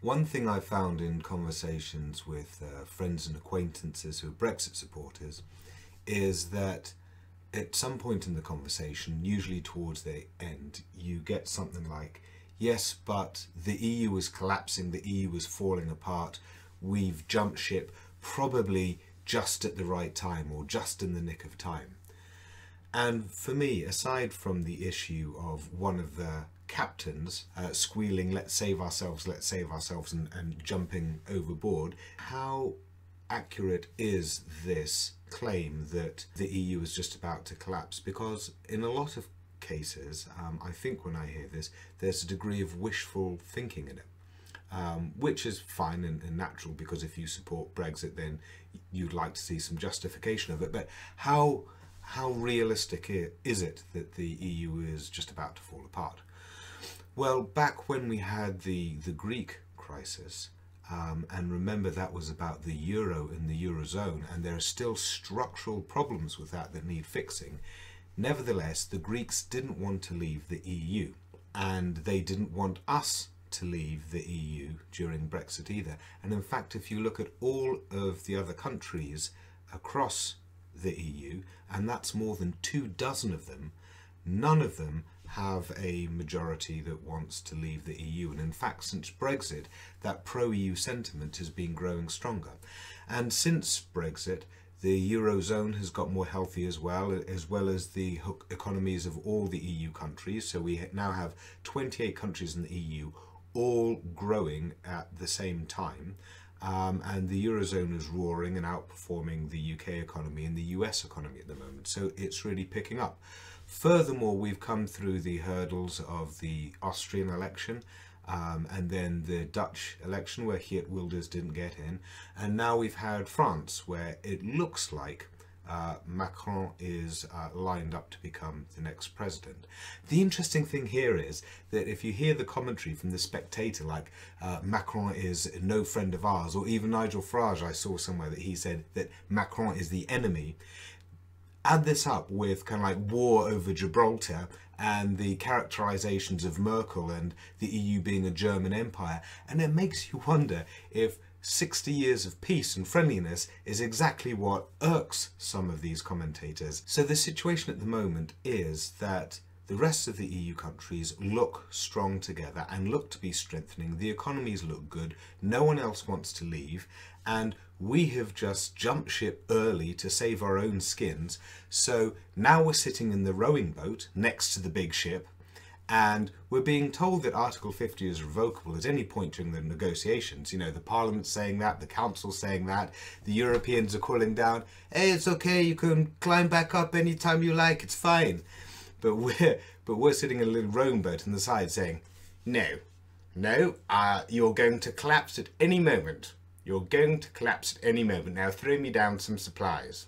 One thing I found in conversations with friends and acquaintances who are Brexit supporters is that at some point in the conversation, usually towards the end, you get something like, yes, but the EU is collapsing, the EU is falling apart, we've jumped ship, probably just at the right time or just in the nick of time. And for me, aside from the issue of one of the captains squealing, let's save ourselves, and jumping overboard, how accurate is this claim that the EU is just about to collapse? Because in a lot of cases, I think when I hear this, there's a degree of wishful thinking in it, which is fine and natural, because if you support Brexit, then you'd like to see some justification of it. But how realistic is it that the EU is just about to fall apart? Well, back when we had the Greek crisis, and remember that was about the euro and the eurozone, and there are still structural problems with that need fixing. Nevertheless, the Greeks didn't want to leave the EU, and they didn't want us to leave the EU during Brexit either. And in fact, if you look at all of the other countries across the EU, and that's more than 24 of them, none of them have a majority that wants to leave the EU. And in fact, since Brexit, that pro-EU sentiment has been growing stronger. And since Brexit, the Eurozone has got more healthy as well as the economies of all the EU countries. So we now have 28 countries in the EU, all growing at the same time. And the Eurozone is roaring and outperforming the UK economy and the US economy at the moment. So it's really picking up. Furthermore, we've come through the hurdles of the Austrian election, and then the Dutch election where Geert Wilders didn't get in. And now we've had France, where it looks like Macron is lined up to become the next president. The interesting thing here is that if you hear the commentary from the Spectator, like Macron is no friend of ours, or even Nigel Farage, I saw somewhere that he said that Macron is the enemy. Add this up with kind of like war over Gibraltar and the characterizations of Merkel and the EU being a German empire, and it makes you wonder if 60 years of peace and friendliness is exactly what irks some of these commentators. So the situation at the moment is that the rest of the EU countries look strong together and look to be strengthening. The economies look good. No one else wants to leave. And we have just jumped ship early to save our own skins. So now we're sitting in the rowing boat next to the big ship, and we're being told that Article 50 is revocable at any point during the negotiations. You know, the Parliament's saying that, the Council's saying that, the Europeans are calling down, hey, it's okay, you can climb back up anytime you like, it's fine. But we're sitting in a little rowing boat on the side saying, no, you're going to collapse at any moment. You're going to collapse at any moment. Now throw me down some supplies.